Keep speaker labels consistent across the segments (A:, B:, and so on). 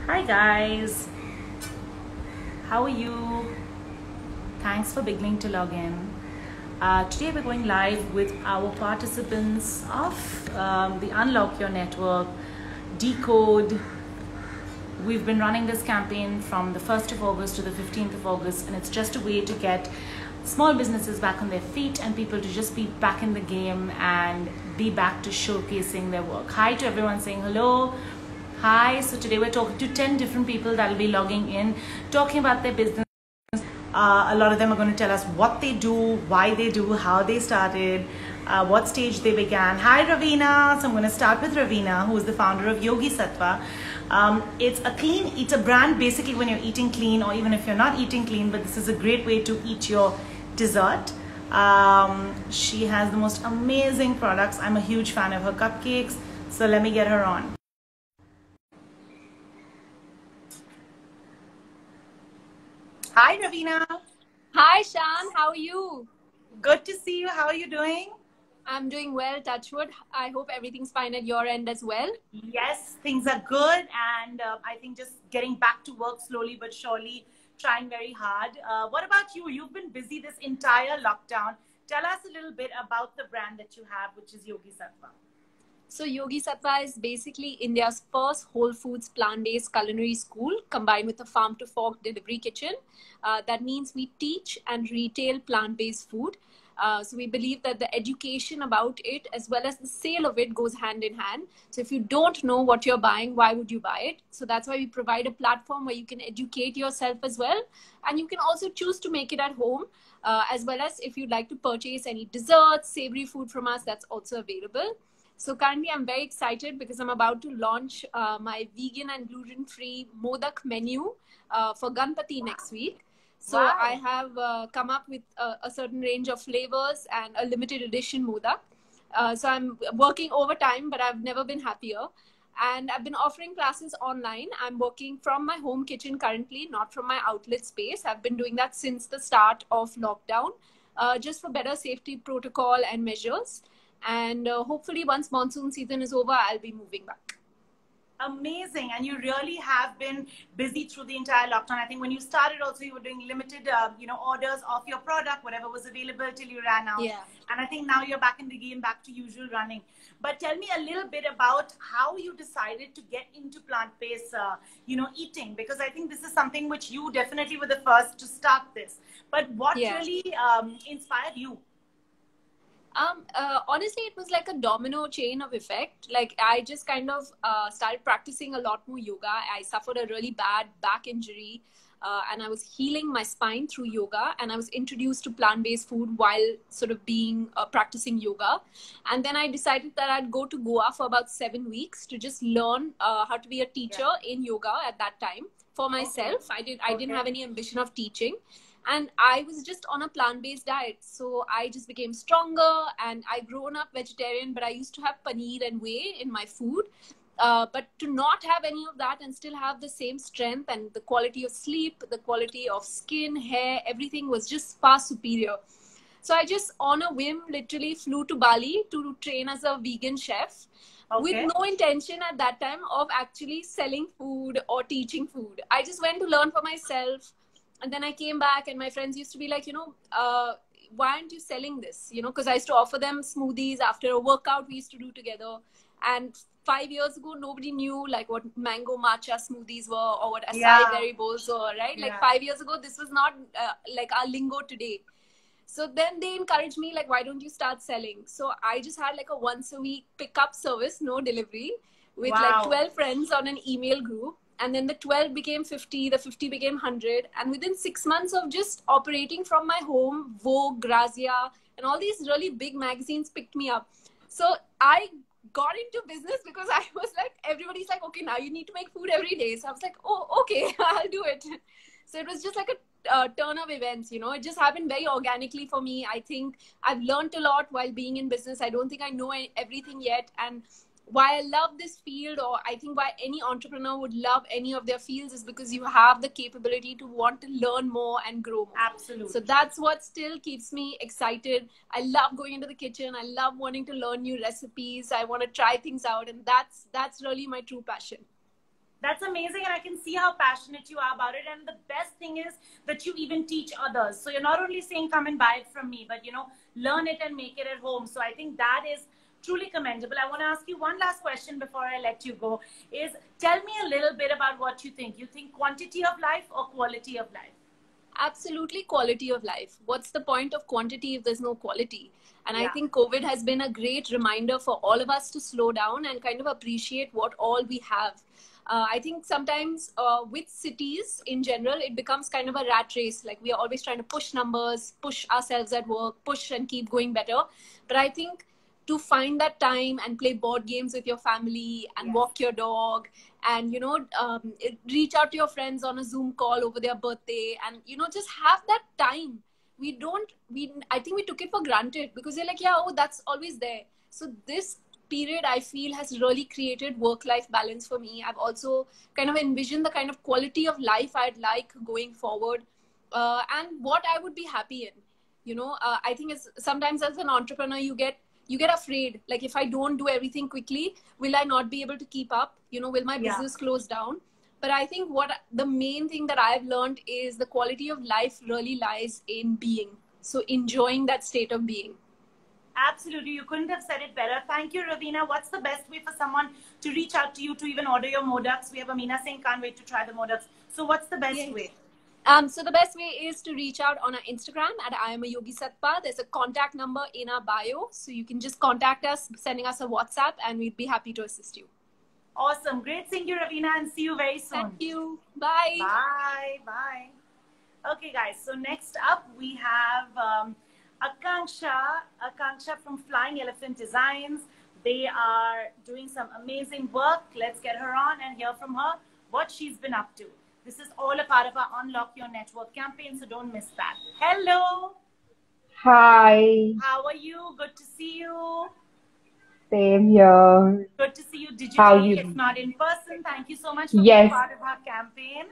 A: Hi guys, how are you? Thanks for beginning to log in. Today we're going live with our participants of the Unlock Your Network Decode. We've been running this campaign from the 1st of August to the 15th of August, and it's just a way to get small businesses back on their feet and people to just be back in the game and be back to showcasing their work. Hi to everyone saying hello. Hi, so today we're talking to 10 different people that will be logging in, talking about their business. A lot of them are going to tell us what they do, why they do, how they started, what stage they began. Hi Ravina, so I'm going to start with Ravina, who is the founder of Yogi Sattva. It's a brand basically when you're eating clean, or even if you're not eating clean, but this is a great way to eat your dessert. She has the most amazing products. I'm a huge fan of her cupcakes, so let me get her on. Hi, Ravina.
B: Hi, Shan. How are you?
A: Good to see you. How are you doing?
B: I'm doing well, touch wood. I hope everything's fine at your end as well.
A: Yes, things are good. And I think just getting back to work slowly but surely, trying very hard. What about you? You've been busy this entire lockdown. Tell us a little bit about the brand that you have, which is Yogi Sattva.
B: So, Yogi Sattva is basically India's first Whole Foods plant-based culinary school combined with a farm-to-fork delivery kitchen. That means we teach and retail plant-based food. So we believe that the education about it as well as the sale of it goes hand in hand. So if you don't know what you're buying, why would you buy it? So that's why we provide a platform where you can educate yourself as well. And you can also choose to make it at home, as well as if you'd like to purchase any desserts, savory food from us, that's also available. So currently I'm very excited because I'm about to launch my vegan and gluten-free Modak menu for Ganpati next week. So
A: Wow.
B: I have come up with a certain range of flavors and a limited edition Modak. So I'm working overtime, but I've never been happier. And I've been offering classes online. I'm working from my home kitchen currently, not from my outlet space. I've been doing that since the start of lockdown, just for better safety protocol and measures. And hopefully once monsoon season is over, I'll be moving back.
A: Amazing. And you really have been busy through the entire lockdown. I think when you started also, you were doing limited, orders of your product, whatever was available till you ran out.
B: Yeah.
A: And I think now you're back in the game, back to usual running. But tell me a little bit about how you decided to get into plant-based, eating, because I think this is something which you definitely were the first to start this. But what really inspired you?
B: Honestly, it was like a domino chain of effect. Like I just kind of started practicing a lot more yoga. I suffered a really bad back injury, and I was healing my spine through yoga. And I was introduced to plant-based food while sort of being practicing yoga. And then I decided that I'd go to Goa for about 7 weeks to just learn how to be a teacher in yoga at that time for myself.
A: Okay.
B: I didn't have any ambition of teaching. And I was just on a plant-based diet. So I just became stronger, and I grown up vegetarian, but I used to have paneer and whey in my food. But to not have any of that and still have the same strength and the quality of sleep, the quality of skin, hair, everything was just far superior. So I just on a whim literally flew to Bali to train as a vegan chef. With no intention at that time of actually selling food or teaching food. I just went to learn for myself. And then I came back and my friends used to be like, why aren't you selling this? Because I used to offer them smoothies after a workout we used to do together. And 5 years ago, nobody knew like what mango matcha smoothies were or what acai berry bowls were, right? Like 5 years ago, this was not like our lingo today. So then they encouraged me, like, why don't you start selling? So I just had like a once a week pickup service, no delivery, with like 12 friends on an email group. And then the 12 became 50, the 50 became 100. And within 6 months of just operating from my home, Vogue, Grazia, and all these really big magazines picked me up. So I got into business because I was like, everybody's like, okay, now you need to make food every day. So I was like, oh, okay, I'll do it. So it was just like a turn of events, it just happened very organically for me. I think I've learned a lot while being in business. I don't think I know everything yet. And why I love this field, or I think why any entrepreneur would love any of their fields, is because you have the capability to want to learn more and grow more.
A: Absolutely.
B: So that's what still keeps me excited. I love going into the kitchen. I love wanting to learn new recipes. I want to try things out. And that's really my true passion.
A: That's amazing, and I can see how passionate you are about it. And the best thing is that you even teach others. So you're not only saying, come and buy it from me, but, learn it and make it at home. So I think that is truly commendable. I want to ask you one last question before I let you go, is tell me a little bit about what you think. You think quantity of life or quality of life?
B: Absolutely, quality of life. What's the point of quantity if there's no quality? And I
A: Yeah.
B: think COVID has been a great reminder for all of us to slow down and kind of appreciate what all we have. I think sometimes with cities in general, it becomes kind of a rat race. Like we are always trying to push numbers, push ourselves at work, push and keep going better. But I think to find that time and play board games with your family and
A: Yes.
B: walk your dog and reach out to your friends on a Zoom call over their birthday and just have that time. I think we took it for granted because you're like, yeah, oh, that's always there. So this period I feel has really created work-life balance for me. I've also kind of envisioned the kind of quality of life I'd like going forward, and what I would be happy in. I think it's sometimes as an entrepreneur you get afraid, like if I don't do everything quickly, will I not be able to keep up? Will my
A: Yeah.
B: business close down? But I think what the main thing that I've learned is the quality of life really lies in being. So enjoying that state of being.
A: Absolutely. You couldn't have said it better. Thank you, Ravina. What's the best way for someone to reach out to you to even order your Modaks? We have Amina saying, can't wait to try the Modaks. So what's the best way?
B: So the best way is to reach out on our Instagram at I am a Yogi Satpa. There's a contact number in our bio. So you can just contact us, sending us a WhatsApp, and we'd be happy to assist you.
A: Awesome. Great seeing you, Ravina, and see you very soon.
B: Thank you. Bye.
A: Bye. Bye. Okay, guys. So next up, we have Akanksha from Flying Elephant Designs. They are doing some amazing work. Let's get her on and hear from her what she's been up to. This is all a part of our Unlock Your Network campaign, so don't miss that. Hello.
C: Hi.
A: How are you? Good to see you.
C: Same here.
A: Good to see you digitally.
C: How you?
A: It's not in person. Thank you so much for
C: Yes.
A: being part of our campaign.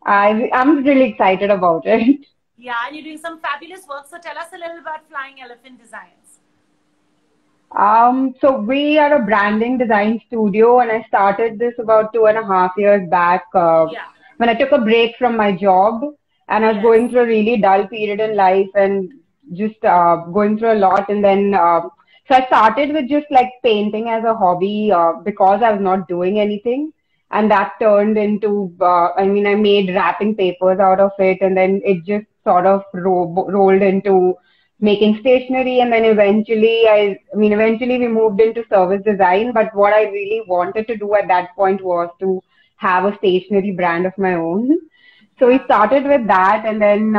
C: I'm really excited about it.
A: Yeah, and you're doing some fabulous work. So tell us a little about Flying Elephant Designs.
C: So we are a branding design studio, and I started this about 2.5 years back
A: Yeah.
C: when I took a break from my job, and I was
A: Yes.
C: going through a really dull period in life and just going through a lot. And then so I started with just like painting as a hobby because I was not doing anything. And that turned into, I mean, I made wrapping papers out of it, and then it just sort of rolled into making stationery. And then eventually we moved into service design. But what I really wanted to do at that point was to have a stationery brand of my own. So we started with that, and then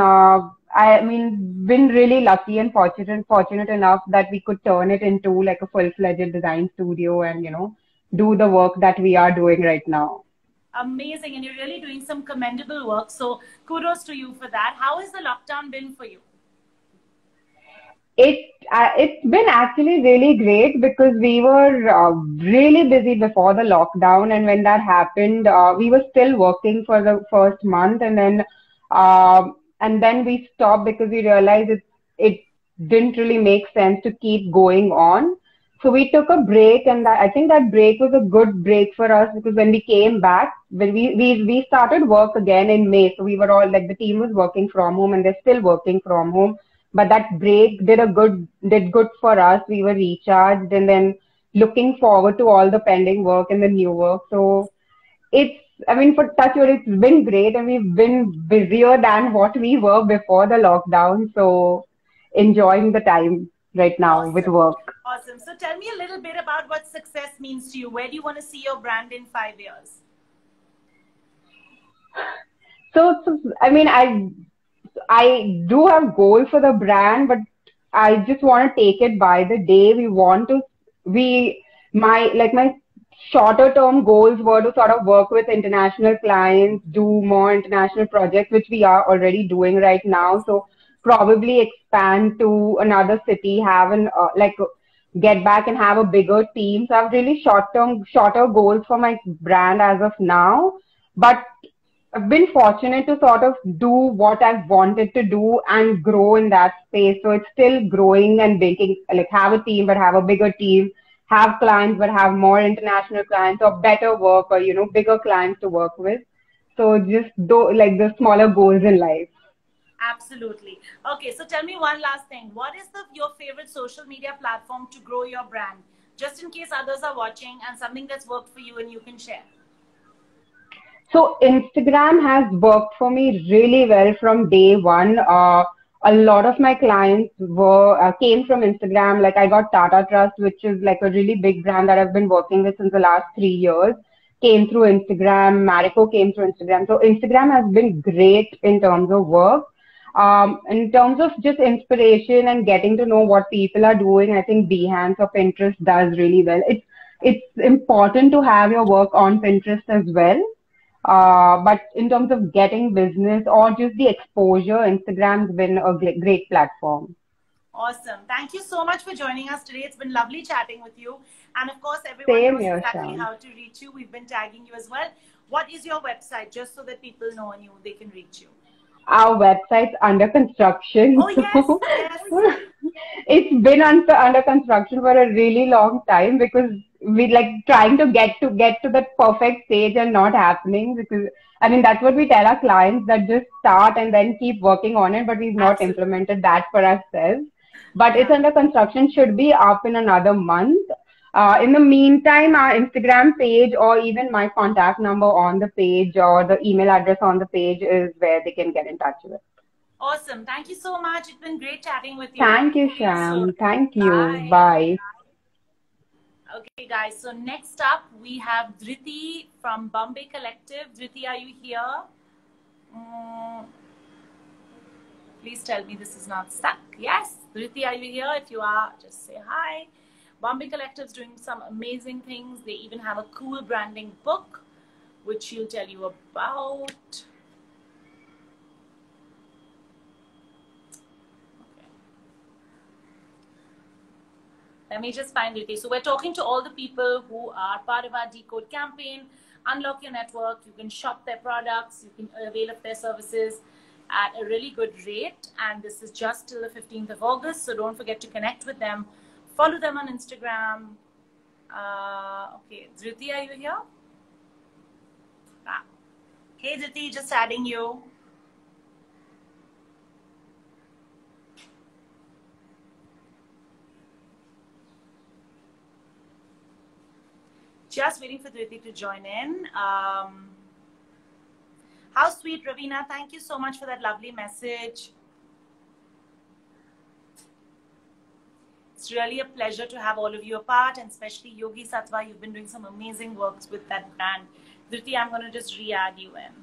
C: been really lucky and fortunate enough that we could turn it into like a full-fledged design studio and do the work that we are doing right now.
A: Amazing, and you're really doing some commendable work. So kudos to you for that. How has the lockdown been for you?
C: It's been actually really great because we were really busy before the lockdown, and when that happened, we were still working for the first month, and then we stopped because we realized it didn't really make sense to keep going on. So we took a break, and I think that break was a good break for us because when we came back, when we started work again in May, so we were all like the team was working from home, and they're still working from home. But that break did good for us. We were recharged, and then looking forward to all the pending work and the new work. So for touch wood, it's been great, and we've been busier than what we were before the lockdown. So enjoying the time right now with work.
A: Awesome. So tell me a little bit about what success means to you. Where do you want to see your brand in 5 years?
C: I do have goals for the brand, but I just want to take it by the day. My shorter term goals were to sort of work with international clients, do more international projects, which we are already doing right now. So probably expand to another city, get back and have a bigger team. So I have really shorter goals for my brand as of now, but I've been fortunate to sort of do what I've wanted to do and grow in that space. So it's still growing and making, like have a team, but have a bigger team, have clients, but have more international clients or better work or, bigger clients to work with. So just like the smaller goals in life.
A: Absolutely. Okay, so tell me one last thing. What is your favorite social media platform to grow your brand? Just in case others are watching and something that's worked for you and you can share.
C: So Instagram has worked for me really well from day one. A lot of my clients came from Instagram. Like I got Tata Trust, which is like a really big brand that I've been working with since the last 3 years. Came through Instagram. Marico came through Instagram. So Instagram has been great in terms of work. In terms of just inspiration and getting to know what people are doing, I think Behance or Pinterest does really well. It's important to have your work on Pinterest as well. But in terms of getting business or just the exposure, Instagram's been a great platform.
A: Awesome. Thank you so much for joining us today. It's been lovely chatting with you. And of course, everyone
C: Same
A: knows
C: here,
A: exactly
C: Shyam.
A: how to reach you. We've been tagging you as well. What is your website, just so that people know and they can reach you?
C: Our website's under construction.
A: Oh, yes, yes.
C: It's been under construction for a really long time because we like trying to get to that perfect stage and not happening, because I mean that's what we tell our clients, that just start and then keep working on it, but we've not
A: Absolutely.
C: implemented that for ourselves. But
A: Yeah.
C: it's under construction, should be up in another month. In the meantime, our Instagram page or even my contact number on the page or the email address on the page is where they can get in touch with.
A: Awesome. Thank you so much. It's been great chatting with you.
C: Thank you,
A: See you soon.
C: Shyam. Thank you.
A: Bye.
C: Bye.
A: Okay, guys. So next up, we have Dhriti from Bombay Collective. Dhriti, are you here? Please tell me this is not stuck. Yes. Dhriti, are you here? If you are, just say hi. Bombay Collective is doing some amazing things. They even have a cool branding book, which she'll tell you about. Okay. Let me just find Dhriti. So we're talking to all the people who are part of our Decode campaign. Unlock your network. You can shop their products. You can avail of their services at a really good rate. And this is just till the 15th of August. So don't forget to connect with them. Follow them on Instagram. Okay, Dhriti, are you here? Ah. Hey, Dhriti, just adding you. Just waiting for Dhriti to join in. How sweet, Ravina. Thank you so much for that lovely message. It's really a pleasure to have all of you a part, and especially Yogi Satwa. You've been doing some amazing works with that brand. Dhriti, I'm going to just re-add you in.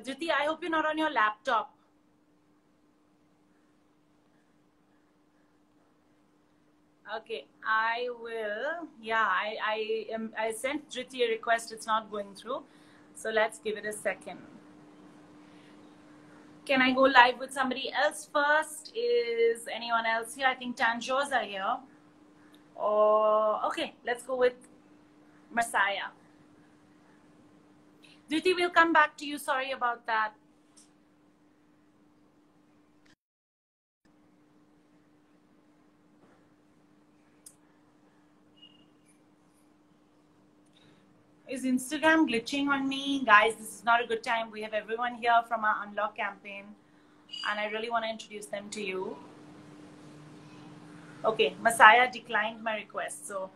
A: Dhriti, I hope you're not on your laptop. Okay, I will. Yeah, I sent Dhriti a request. It's not going through. So let's give it a second. Can I go live with somebody else first? Is anyone else here? I think Tanjos are here. Oh, okay, let's go with Messiah. Dhriti, we'll come back to you. Sorry about that. Is Instagram glitching on me? Guys, this is not a good time. We have everyone here from our Unlock campaign, and I really want to introduce them to you. Okay, Messiah declined my request, so.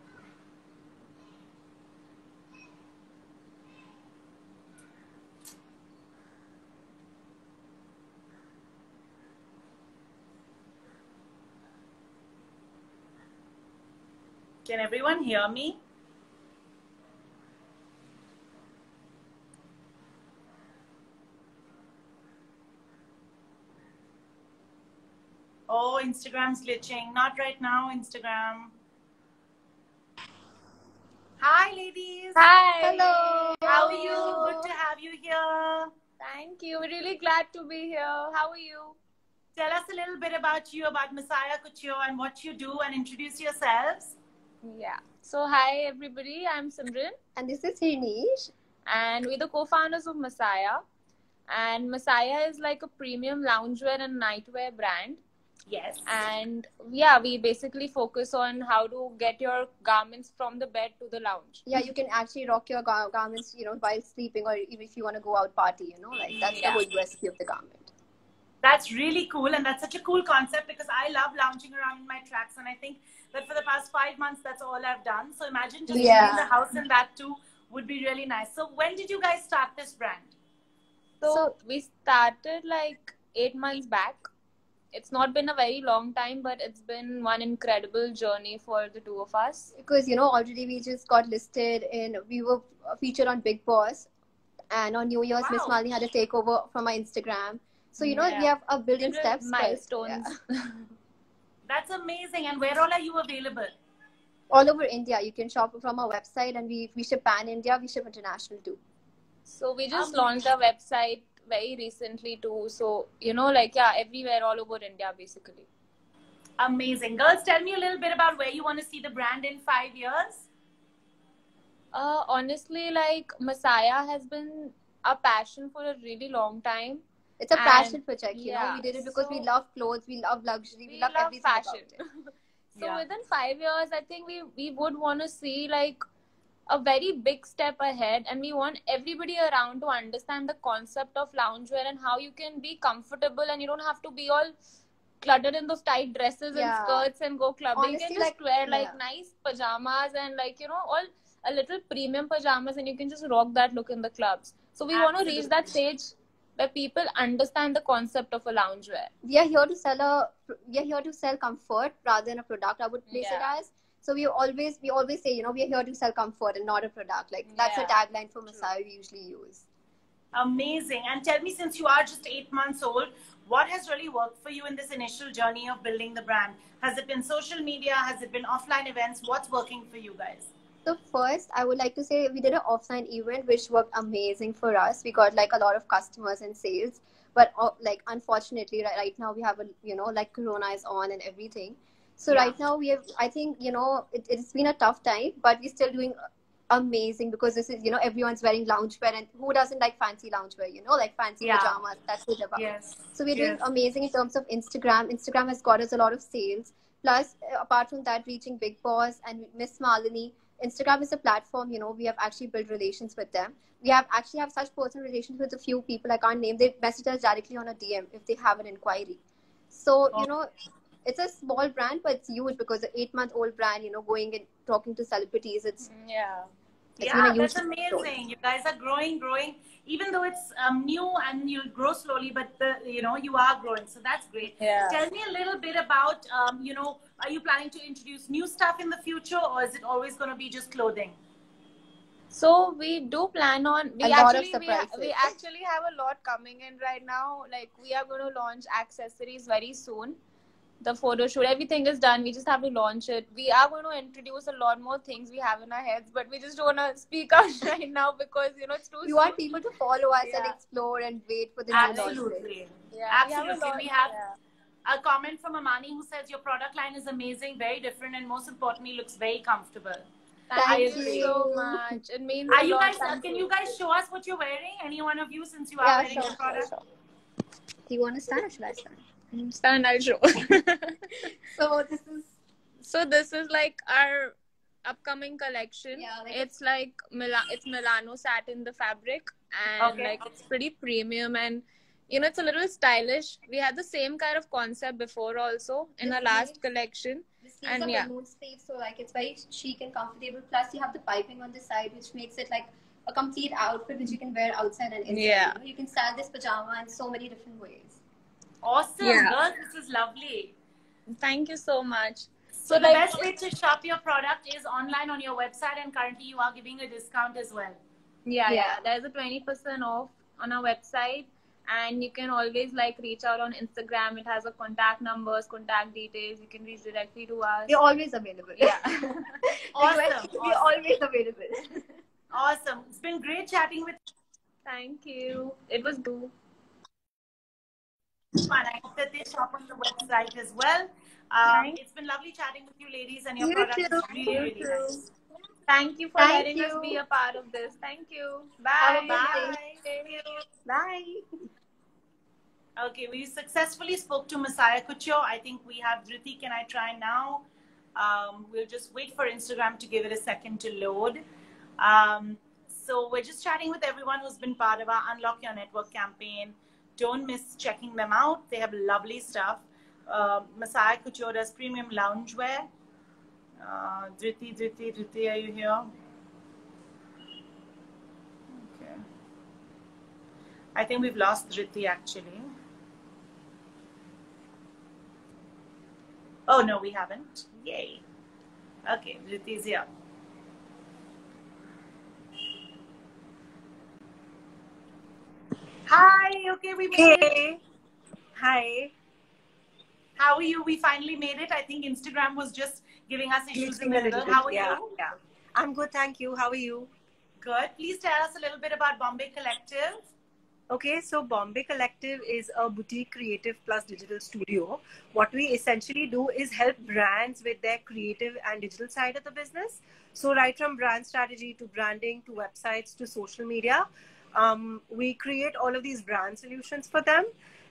A: Can everyone hear me? Oh, Instagram's glitching. Not right now, Instagram. Hi, ladies.
B: Hi.
D: Hello.
A: How are you? Good to have you here.
D: Thank you. We're really glad to be here. How are you?
A: Tell us a little bit about you, about Messiah Couture and what you do, and introduce yourselves.
D: Yeah. So, hi everybody. I'm Simran.
E: And this is Hinish.
D: and we're the co-founders of Messiah. And Messiah is like a premium loungewear and nightwear brand.
A: Yes.
D: And yeah, we basically focus on how to get your garments from the bed to the lounge.
E: Yeah, you can actually rock your garments, while sleeping, or even if you want to go out party, like that's the whole USP of the garment.
A: That's really cool, and that's such a cool concept because I love lounging around in my tracks, and I think that for the past 5 months, that's all I've done. So imagine just leaving the house and that too would be really nice. So when did you guys start this brand?
D: So we started like 8 months back. It's not been a very long time, but it's been one incredible journey for the two of us.
E: Because, already we just got listed we were featured on Big Boss. And on New Year's, Miss Malini had a takeover from my Instagram. So, we have a billion steps.
D: Milestones.
A: That's amazing. And where all are you available?
E: All over India. You can shop from our website, and we ship pan-India, we ship international too.
D: So we just launched our website very recently too. So, everywhere all over India basically.
A: Amazing. Girls, tell me a little bit about where you want to see the brand in 5 years.
D: Honestly, Messiah has been a passion for a really long time.
E: It's a passion project, we did it because we love clothes, we love luxury, we love everything
D: fashion.
E: About it.
D: So within 5 years, I think we would want to see a very big step ahead, and we want everybody around to understand the concept of loungewear and how you can be comfortable and you don't have to be all cluttered in those tight dresses and skirts and go clubbing.
E: Honestly,
D: you can just wear nice pajamas and all a little premium pajamas, and you can just rock that look in the clubs. So we want to reach that stage where people understand the concept of a loungewear.
E: We are here to sell comfort rather than a product, I would place it as. So we always say, we are here to sell comfort and not a product. That's a tagline for Messiah we usually use.
A: Amazing. And tell me, since you are just 8 months old, what has really worked for you in this initial journey of building the brand? Has it been social media? Has it been offline events? What's working for you guys?
E: So first, I would like to say we did an offline event which worked amazing for us. We got a lot of customers and sales. But unfortunately, right now we have Corona is on and everything. So right now I think, it's been a tough time, but we're still doing amazing because this is, everyone's wearing loungewear, and who doesn't like fancy loungewear, fancy pajamas, that's what it's about.
A: Yes.
E: So we're doing amazing in terms of Instagram. Instagram has got us a lot of sales. Plus, apart from that, reaching Big Boss and Miss Malini, Instagram is a platform, we have actually built relations with them. We have such personal relations with a few people I can't name. They message us directly on a DM if they have an inquiry. So, it's a small brand, but it's huge because an 8-month-old brand, going and talking to celebrities, it's been a huge
A: that's amazing. You guys are growing. Even though it's new and you'll grow slowly, but you are growing. So that's great.
D: Yeah.
A: Tell me a little bit about, are you planning to introduce new stuff in the future, or is it always going to be just clothing?
D: So we do plan on, we actually have a lot coming in right now. We are going to launch accessories very soon. The photo shoot, everything is done. We just have to launch it. We are going to introduce a lot more things we have in our heads, but we just don't want to speak out right now because it's too soon.
E: You want people to follow us and explore and wait for the new launch.
A: Absolutely. We have a comment from Amani who says your product line is amazing, very different, and most importantly, looks very comfortable.
E: Thank
D: you so much. It means
A: are you guys? Can you guys show us what you're wearing? any one of you, since you are wearing the product?
E: Sure. Do you want to stand or should I stand?
D: Stand, I'll show. So this is our upcoming collection. It's it's Milano satin, the fabric, and it's pretty premium, and it's a little stylish. We had the same kind of concept before also in our last collection.
E: The sleeves are balloon sleeves, so it's very chic and comfortable. Plus you have the piping on the side, which makes it a complete outfit which you can wear outside and inside. You can style this pajama in so many different ways.
A: Awesome, girls, this is lovely.
D: Thank you so much.
A: So the best way to shop your product is online on your website, and currently you are giving a discount as well.
D: Yeah. There's a 20% off on our website, and you can always reach out on Instagram. It has a contact numbers, contact details. You can reach directly to us.
E: We're always available.
A: Yeah. Awesome.
E: We're always available.
A: Awesome. It's been great chatting with you.
D: Thank you. It was good.
A: Fun. I hope that they shop on the website as well. It's been lovely chatting with you ladies, and your product is really, really nice.
D: Thank you for letting us be a part of this. Thank you. Bye.
E: Bye. Bye.
A: Okay, we successfully spoke to Messiah Couture. I think we have Dhriti. Can I try now? We'll just wait for Instagram to give it a second to load. So we're just chatting with everyone who's been part of our Unlock Your Network campaign. Don't miss checking them out. They have lovely stuff. Messiah Couture does premium loungewear. Dhriti, are you here? Okay. I think we've lost Dhriti actually. Oh, no, we haven't. Yay. Okay, Dhriti's here. Hi, okay, we made it.
F: Hi.
A: How are you? We finally made it. I think Instagram was just giving us issues in the middle. How are you?
F: Yeah. I'm good, thank you. How are you?
A: Good. Please tell us a little bit about Bombay Collective.
F: Okay, so Bombay Collective is a boutique creative plus digital studio. What we essentially do is help brands with their creative and digital side of the business. So right from brand strategy to branding to websites to social media, we create all of these brand solutions for them.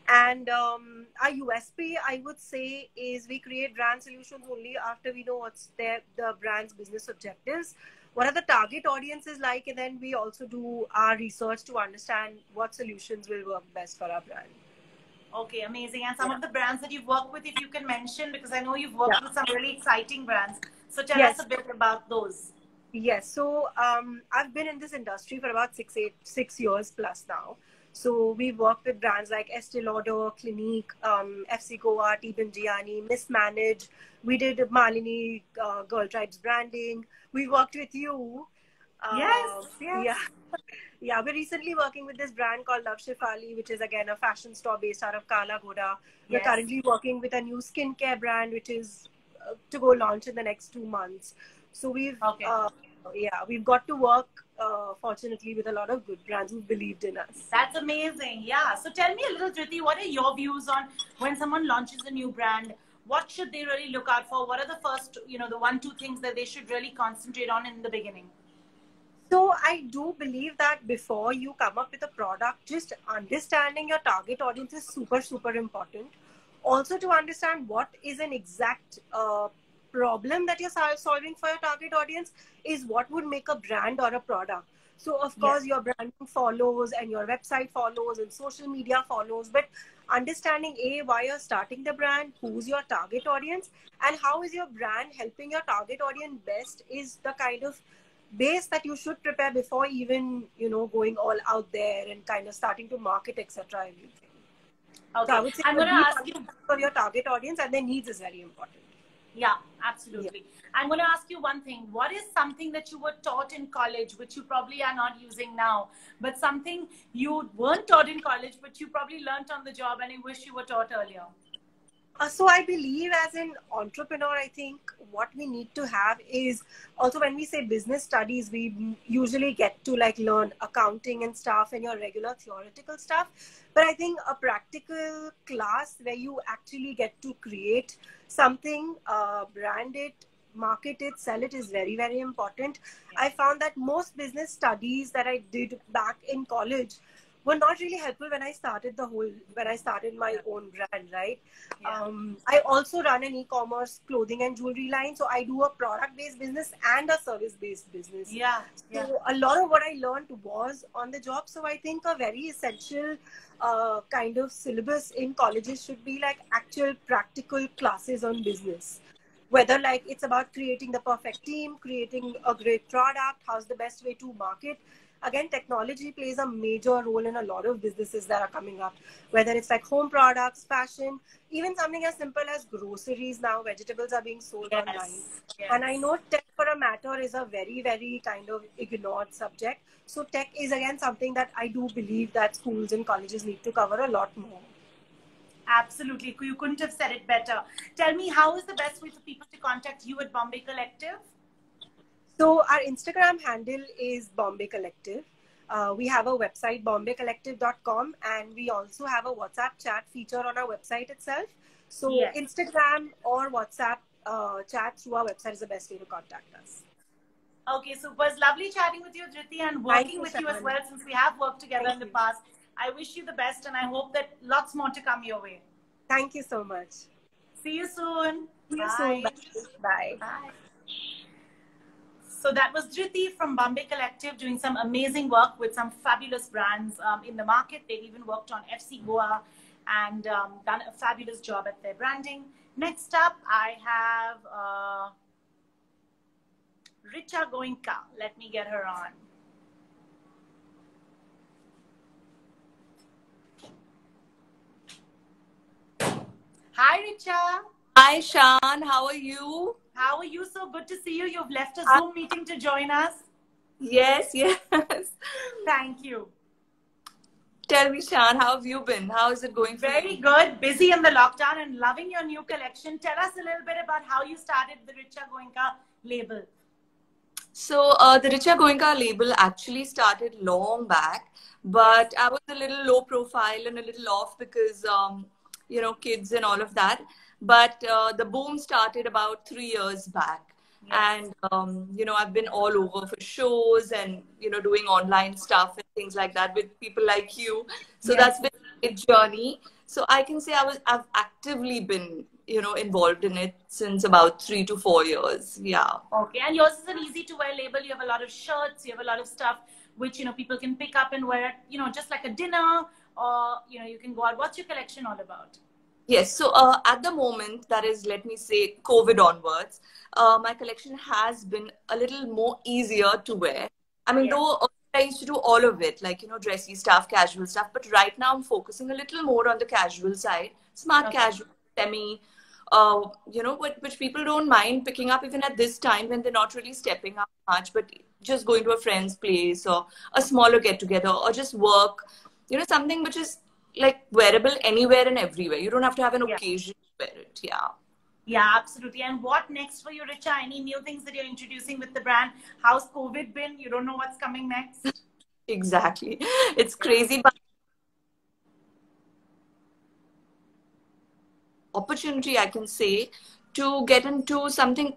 F: And our USP, I would say, is we create brand solutions only after we know what's the brand's business objectives, what are the target audiences like, and then we also do our research to understand what solutions will work best for our brand.
A: Okay, amazing. And some of the brands that you've worked with, if you can mention, because I know you've worked with some really exciting brands. So tell us a bit about those.
F: Yes. So I've been in this industry for about 6 years plus now. So we've worked with brands like Estee Lauder, Clinique, FC Goa, T-Bingiani, Mismanage. We did Malini Girl Tribes branding. We worked with you.
A: Yes.
F: Yeah, we're recently working with this brand called Love Shefali, which is again a fashion store based out of Kala Ghoda. We're currently working with a new skincare brand, which is to go launch in the next 2 months. So we've got to work, fortunately, with a lot of good brands who believed in us.
A: That's amazing. Yeah. So tell me a little, Dhriti, what are your views on when someone launches a new brand? What should they really look out for? What are the first, the 1-2 things that they should really concentrate on in the beginning?
F: So I do believe that before you come up with a product, just understanding your target audience is super, super important. Also to understand what is an exact problem that you're solving for your target audience is what would make a brand or a product. So of course your branding follows and your website follows and social media follows, but understanding why you're starting the brand, who's your target audience, and how is your brand helping your target audience best is the kind of base that you should prepare before even going all out there and kind of starting to market, etc. Everything.
A: Okay.
F: So I would say
A: I'm going to ask you
F: for your target audience and their needs is very important.
A: Yeah, absolutely. Yeah. I'm going to ask you one thing. What is something that you were taught in college, which you probably are not using now, but something you weren't taught in college, but you probably learned on the job and you wish you were taught earlier?
F: So I believe as an entrepreneur, I think what we need to have is also when we say business studies, we usually get to learn accounting and stuff and your regular theoretical stuff. But I think a practical class where you actually get to create something, brand it, market it, sell it is very, very important. I found that most business studies that I did back in college were not really helpful when I started my own brand, right? Yeah. I also run an e-commerce clothing and jewelry line. So I do a product-based business and a service-based business.
A: Yeah.
F: So a lot of what I learned was on the job. So I think a very essential kind of syllabus in colleges should be actual practical classes on business. Whether it's about creating the perfect team, creating a great product, how's the best way to market. Again, technology plays a major role in a lot of businesses that are coming up, whether it's home products, fashion, even something as simple as groceries now, vegetables are being sold online. Yes. And I know tech for a matter is a very, very kind of ignored subject. So tech is again something that I do believe that schools and colleges need to cover a lot more.
A: Absolutely. You couldn't have said it better. Tell me, how is the best way for people to contact you at Bombay Collective?
F: So our Instagram handle is Bombay Collective. We have a website, bombaycollective.com, and we also have a WhatsApp chat feature on our website itself. So Instagram or WhatsApp chat through our website is the best way to contact us.
A: Okay, super. It's lovely chatting with you, Dhriti, and working with you as well, since we have worked together in the past. I wish you the best, and I hope that lots more to come your way.
F: Thank you so much.
A: See you soon.
F: See you soon. Bye.
A: Bye. So that was Dhriti from Bombay Collective doing some amazing work with some fabulous brands in the market. They've even worked on FC Goa and done a fabulous job at their branding. Next up, I have Richa Goenka. Let me get her on. Hi, Richa.
G: Hi, Shan. How are you?
A: How are you? So good to see you. You've left a Zoom meeting to join us.
G: Yes, yes.
A: Thank you.
G: Tell me, Shan, how have you been? How is it going for you?
A: Very good. Busy in the lockdown and loving your new collection. Tell us a little bit about how you started the Richa Goenka label.
G: So, the Richa Goenka label actually started long back, but I was a little low profile and a little off because, you know, kids and all of that. But the boom started about 3 years back. Yes. And, you know, I've been all over for shows and, you know, doing online stuff and things like that with people like you. So that's been a journey. So I can say I've actively been, you know, involved in it since about 3 to 4 years. Yeah.
A: Okay. And yours is an easy to wear label. You have a lot of shirts. You have a lot of stuff which, you know, people can pick up and wear, you know, just like a dinner, or, you know, you can go out. What's your collection all about?
G: Yes. So at the moment, that is, let me say, COVID onwards, my collection has been a little more easier to wear. I mean, though I used to do all of it, like, you know, dressy stuff, casual stuff. But right now I'm focusing a little more on the casual side, smart casual, semi, you know, which people don't mind picking up even at this time when they're not really stepping up much, but just going to a friend's place or a smaller get together or just work, you know, something which is like wearable anywhere and everywhere. You don't have to have an occasion to wear it. Yeah.
A: Yeah, absolutely. And what next for you, Richa? Any new things that you're introducing with the brand? How's COVID been? You don't know what's coming next?
G: Exactly. It's crazy, but opportunity, I can say, to get into something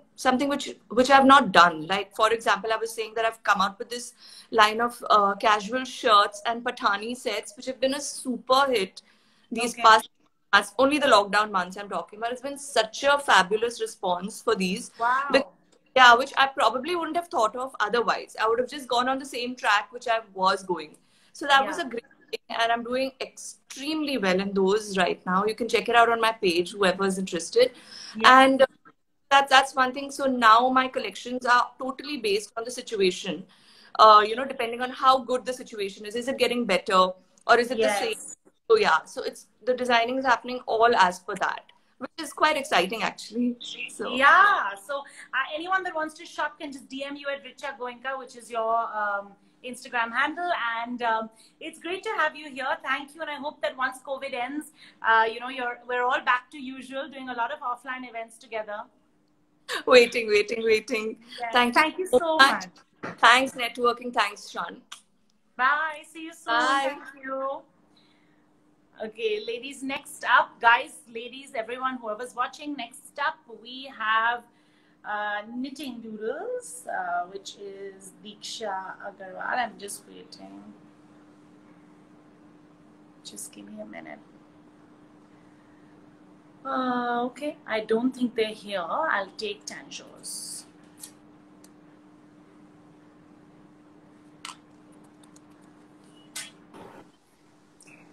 G: which I've not done. Like, for example, I was saying that I've come out with this line of casual shirts and Pathani sets, which have been a super hit these past months. Only the lockdown months I'm talking about. It's been such a fabulous response for these.
A: Wow.
G: Yeah, which I probably wouldn't have thought of otherwise. I would have just gone on the same track which I was going. So that was a great thing, and I'm doing extremely well in those right now. You can check it out on my page, whoever is interested. And that's one thing. So now my collections are totally based on the situation. You know, depending on how good the situation is it getting better or is it the same? So yeah, so it's the designing is happening all as per that, which is quite exciting actually. So
A: yeah, so anyone that wants to shop can just DM you at Richa Goenka, which is your Instagram handle, and it's great to have you here. Thank you, and I hope that once COVID ends, you know, we're all back to usual, doing a lot of offline events together.
G: Waiting.
A: Yes. Thank you so much.
G: Thanks, networking. Thanks, Shan.
A: Bye. See you soon.
G: Bye.
A: Thank you. Okay, ladies, next up, guys, ladies, everyone, whoever's watching, next up, we have Knitting Doodles, which is Diksha Agarwal. I'm just waiting. Just give me a minute. Okay, I don't think they're here. I'll take Tanjor's.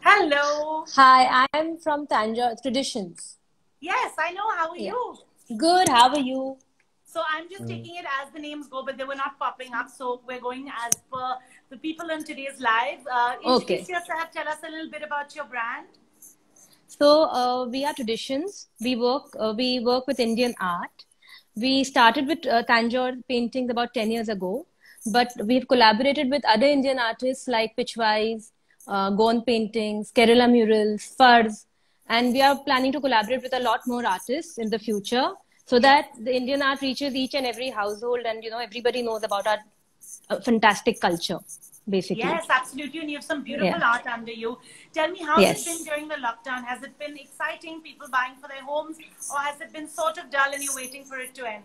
A: Hello.
H: Hi, I'm from Tanjore Traditions.
A: Yes, I know. How are you?
H: Good. How are you?
A: So I'm just taking it as the names go, but they were not popping up. So we're going as per the people on today's live. Introduce yourself. Tell us a little bit about your brand.
H: So we are Traditions. We work with Indian art. We started with Tanjore paintings about 10 years ago, but we've collaborated with other Indian artists like Pitchwise, Gone Paintings, Kerala Murals, Furs, and we are planning to collaborate with a lot more artists in the future so that the Indian art reaches each and every household, and, you know, everybody knows about our fantastic culture, basically.
A: Yes, absolutely. And you have some beautiful art under you. Tell me, how has it been during the lockdown? Has it been exciting, people buying for their homes, or has it been sort of dull and you're waiting for it to end?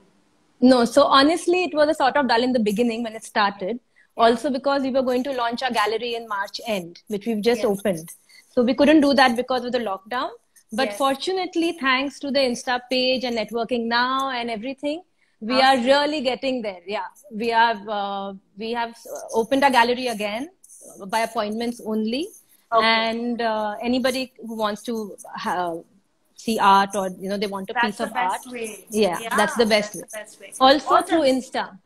H: No, so honestly, it was a sort of dull in the beginning when it started. Also because we were going to launch our gallery in March end, which we've just opened. So we couldn't do that because of the lockdown. But fortunately, thanks to the Insta page and networking now and everything, we are really getting there. Yeah, we have opened a gallery again by appointments only, and anybody who wants to see art, or they want a piece of art, that's the best way. Also through Insta,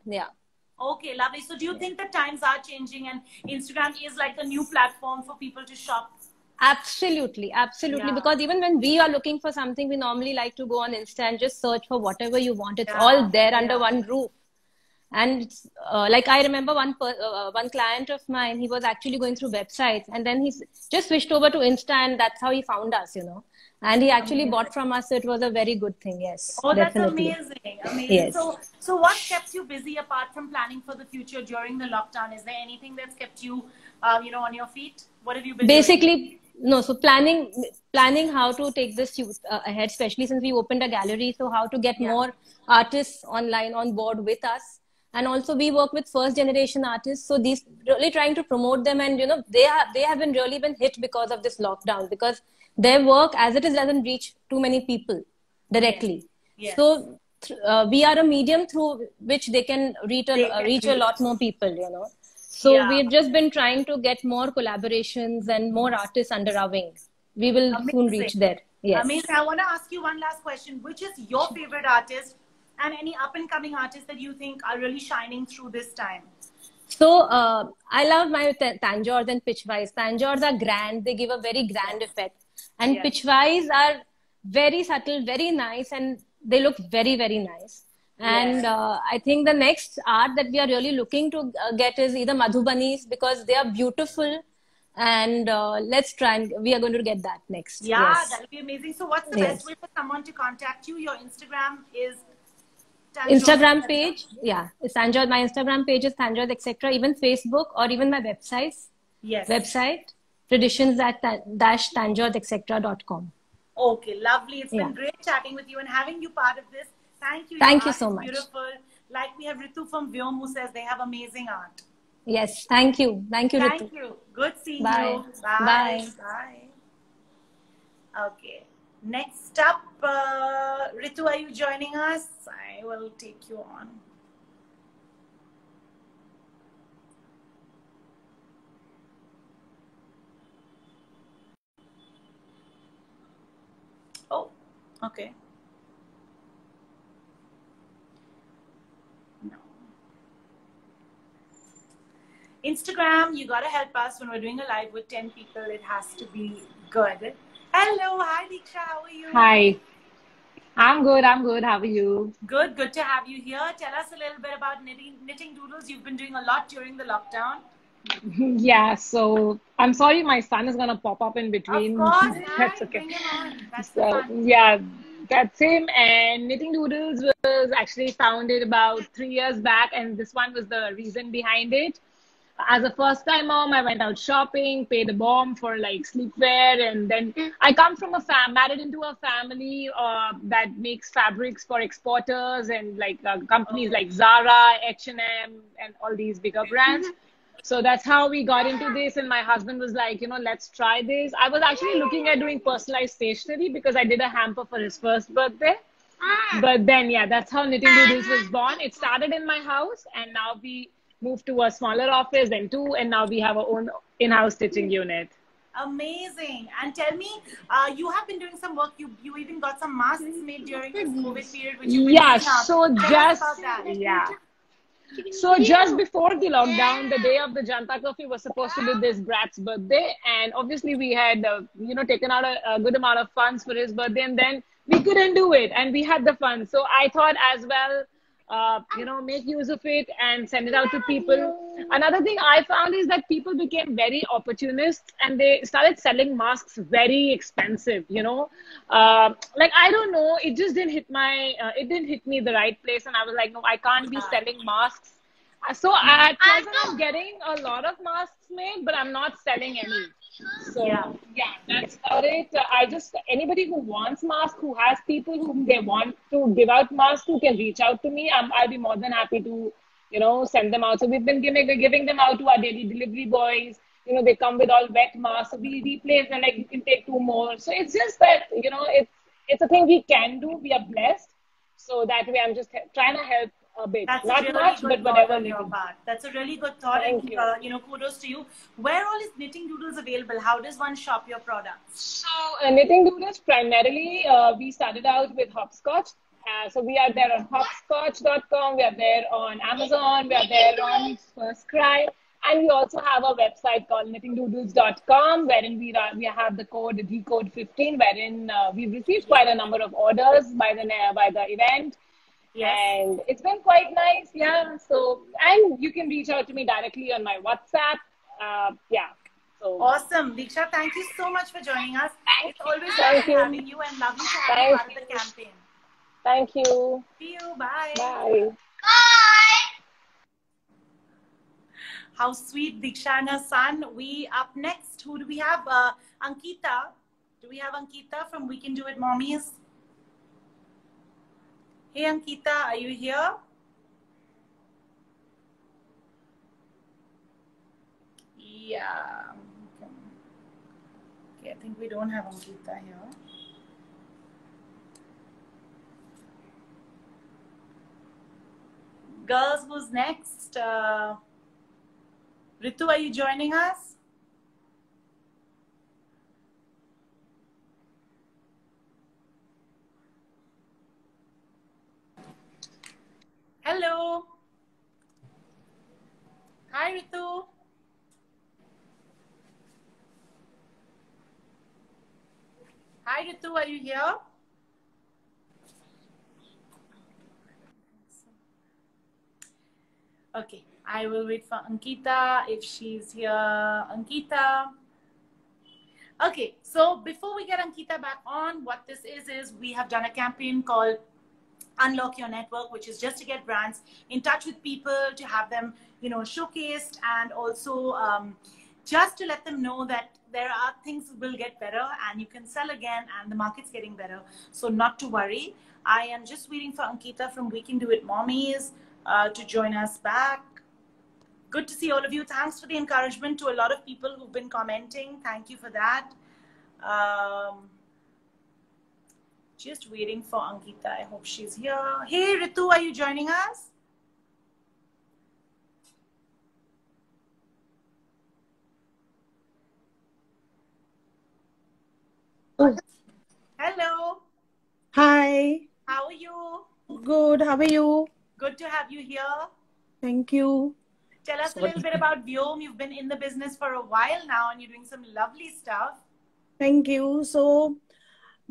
A: Okay, lovely. So do you think the times are changing and Instagram is like a new platform for people to shop?
H: Absolutely. Because even when we are looking for something, we normally like to go on Insta and just search for whatever you want. It's all there under one roof. And like I remember one client of mine, he was actually going through websites, and then he just switched over to Insta, and that's how he found us, And he actually bought from us, so it was a very good thing. Yes.
A: Oh,
H: definitely.
A: That's amazing. Yes. So what kept you busy apart from planning for the future during the lockdown? Is there anything that's kept you, on your feet? What have you been doing?
H: No, so planning how to take this ahead, especially since we opened a gallery. So how to get more artists online on board with us. And also we work with first generation artists. So these really trying to promote them, and, they haven't really been hit because of this lockdown, because their work as it is doesn't reach too many people directly. So we are a medium through which they can reach a lot more people, So we've just been trying to get more collaborations and more artists under our wing. We will soon reach there. Yes.
A: Amazing. I want to ask you one last question. Which is your favorite artist and any up-and-coming artists that you think are really shining through this time?
H: So I love my Tanjores and Pitchwise. Tanjores are grand. They give a very grand effect. And Pitchwise are very subtle, very nice, and they look very, very nice. And I think the next art that we are really looking to get is either Madhubanis, because they are beautiful. And let's try, and we are going to get that next.
A: Yeah, that'll be amazing. So what's the best way for someone to contact you? Your Instagram is...
H: Instagram page, it's Tanjore. My Instagram page is Tanjore, etc. Even Facebook, or even my website, traditions-tanjore-etc.com.
A: Okay, lovely. It's been great chatting with you and having you part of this. Thank you.
H: Thank you so much.
A: Beautiful. Like we have Ritu from Vyom who says they have amazing art.
H: Yes, thank you. Thank you, Ritu.
A: Thank you. Good seeing you.
H: Bye.
A: Bye. Okay. Next up, Ritu, are you joining us? I will take you on. Oh, okay. No. Instagram, you gotta help us when we're doing a live with 10 people. It has to be good. Hello, hi Diksha, how are you?
I: Hi, I'm good. How are you?
A: Good to have you here. Tell us a little bit about knitting doodles. You've been doing a lot during the lockdown.
I: Yeah, so I'm sorry my son is gonna pop up in between.
A: Of course,
I: that's okay.
A: Bring him on. That's
I: so,
A: fun.
I: Yeah, that's him. And Knitting Doodles was actually founded about 3 years back, and this one was the reason behind it. As a first-time mom, I went out shopping, paid a bomb for like sleepwear, and then I come from married into a family that makes fabrics for exporters and like companies like Zara, H&M, and all these bigger brands. So that's how we got into this. And my husband was like, let's try this. I was actually looking at doing personalized stationery because I did a hamper for his first birthday. But then, that's how Knitting Doodles was born. It started in my house, and now we moved to a smaller office, then 2, and now we have our own in-house stitching unit.
A: Amazing. And tell me, you have been doing some work. You even got some masks made during this COVID period, which you've been
I: So just before the lockdown, the day of the Janta Curfew was supposed to be this brat's birthday, and obviously we had taken out a good amount of funds for his birthday, and then we couldn't do it, and we had the funds. So I thought as well, make use of it and send it out to people. Another thing I found is that people became very opportunists, and they started selling masks very expensive, like, I don't know, it just didn't hit it didn't hit me the right place. And I was like, no, I can't be selling masks So at present, I'm getting a lot of masks made, but I'm not selling any. So yeah, that's about it. Anybody who wants masks, who has people whom they want to give out masks to, can reach out to me. I'll be more than happy to, send them out. So we've been giving them out to our daily delivery boys. They come with all wet masks. So we replace them, like you can take 2 more. So it's just that, it's a thing we can do. We are blessed. So that way I'm just trying to help a bit.
A: That's
I: not
A: really
I: much, but whatever.
A: On your part. That's a really good thought.
I: Thank you.
A: Kudos to you. Where all is Knitting Doodles available? How does one shop your products?
I: So Knitting Doodles, primarily, we started out with Hopscotch. So we are there on hopscotch.com. We are there on Amazon. We are there on FirstCry. And we also have a website called knittingdoodles.com, wherein we have the code DCODE15, wherein we've received quite a number of orders by the event. Yes. And it's been quite nice, yeah. So, and you can reach out to me directly on my WhatsApp. So
A: awesome, Diksha. Thank you so much for joining us. It's always lovely having you, and lovely to have you part of the campaign.
I: Thank you.
A: See you. Bye.
I: Bye.
A: How sweet, Diksha and her son. We up next. Who do we have? Ankita. Do we have Ankita from We Can Do It Mommies? Hey Ankita, are you here? Yeah. Okay, I think we don't have Ankita here. Girls, who's next? Ritu, are you joining us? Hello. Hi, Ritu. Hi, Ritu, are you here? Okay, I will wait for Ankita if she's here. Ankita. Okay, so before we get Ankita back on, what this is we have done a campaign called Unlock Your Network, which is just to get brands in touch with people, to have them, showcased, and also just to let them know that there are things that will get better and you can sell again and the market's getting better. So not to worry. I am just waiting for Ankita from We Can Do It Mommies to join us back. Good to see all of you. Thanks for the encouragement to a lot of people who've been commenting. Thank you for that. Just waiting for Ankita. I hope she's here. Hey, Ritu, are you joining us?
J: Oh.
A: Hello.
J: Hi.
A: How are you?
J: Good. How are you?
A: Good to have you here.
J: Thank you.
A: Tell us a little bit about Vyom. You've been in the business for a while now and you're doing some lovely stuff.
J: Thank you. So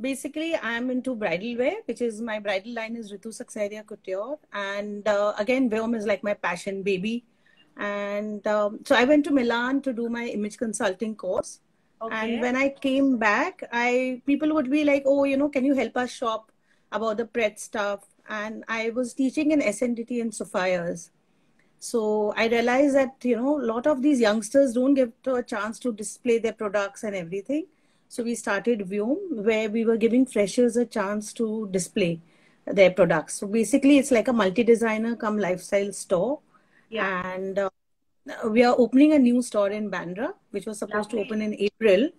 J: basically, I'm into bridal wear, which is my bridal line is Ritu Saxaria Couture. And again, Vyom is like my passion baby. And so I went to Milan to do my image consulting course. Okay. And when I came back, people would be like, oh, can you help us shop about the Pret stuff? And I was teaching in SNDT and Sophia's. So I realized that, a lot of these youngsters don't get a chance to display their products and everything. So we started Vyom, where we were giving freshers a chance to display their products. So basically, it's like a multi-designer come lifestyle store. Yeah. And we are opening a new store in Bandra, which was supposed to open in April.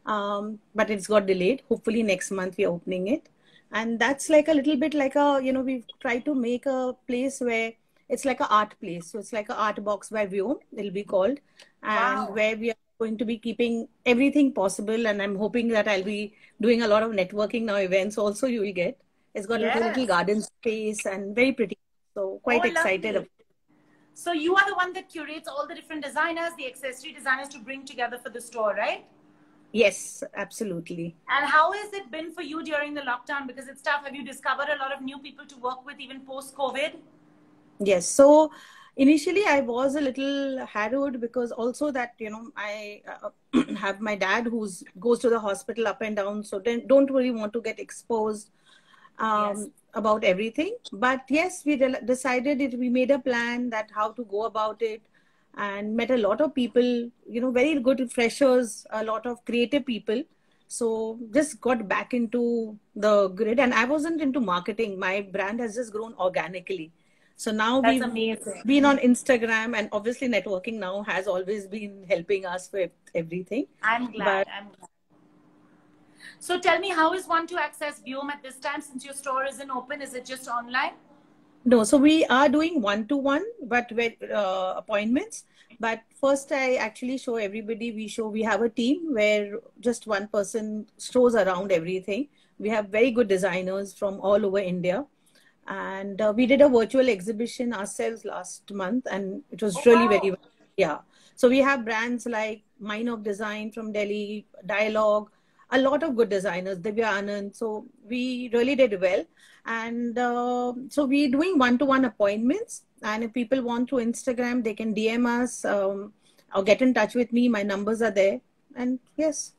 J: But it's got delayed. Hopefully next month we are opening it. And that's like a little bit like we've tried to make a place where it's like an art place. So it's like an art box by Vyom, it'll be called. And where we are going to be keeping everything possible. And I'm hoping that I'll be doing a lot of networking now events also you will get. It's got a little garden space and very pretty. So quite excited about it.
A: So you are the one that curates all the different designers, the accessory designers to bring together for the store, right?
J: Yes, absolutely.
A: And how has it been for you during the lockdown? Because it's tough. Have you discovered a lot of new people to work with even post-COVID?
J: Yes. So initially I was a little harrowed because also that, I have my dad who goes to the hospital up and down. So don't really want to get exposed. about everything. But yes, we decided it. We made a plan that how to go about it, and met a lot of people, very good freshers, a lot of creative people. So just got back into the grid, and I wasn't into marketing. My brand has just grown organically. So now
A: That's
J: we've
A: amazing.
J: been on Instagram, and obviously networking now has always been helping us with everything.
A: I'm glad. I'm glad. So tell me, how is one to access Vyom at this time since your store isn't open? Is it just online?
J: No, so we are doing one-to-one, but with appointments. But first, I actually show everybody. We have a team where just one person shows around everything. We have very good designers from all over India. And we did a virtual exhibition ourselves last month, and it was really very, yeah. So we have brands like Mind of Design from Delhi, Dialogue, a lot of good designers, Divya Anand. So we really did well. And so we're doing one-to-one appointments. And if people want to Instagram, they can DM us or get in touch with me. My numbers are there. And yes.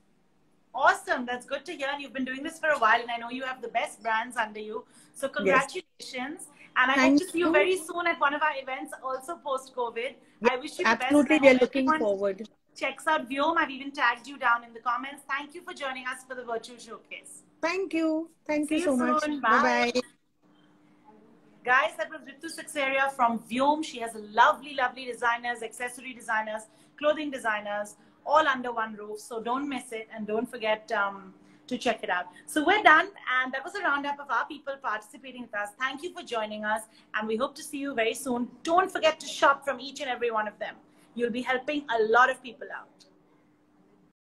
A: Awesome. That's good to hear. You've been doing this for a while, and I know you have the best brands under you. So congratulations. Yes. And I hope to see you very soon at one of our events, also post-COVID.
J: Yes,
A: I wish you the best.
J: Absolutely. We are looking forward.
A: Checks out Vyom. I've even tagged you down in the comments. Thank you for joining us for the virtual showcase.
J: Thank you. Thank you so much.
A: Bye. Guys, that was Ritu Saxaria from Vyom. She has lovely, lovely designers, accessory designers, clothing designers, all under one roof. So don't miss it, and don't forget to check it out. So we're done, and that was a roundup of our people participating with us. Thank you for joining us, and we hope to see you very soon. Don't forget to shop from each and every one of them. You'll be helping a lot of people out.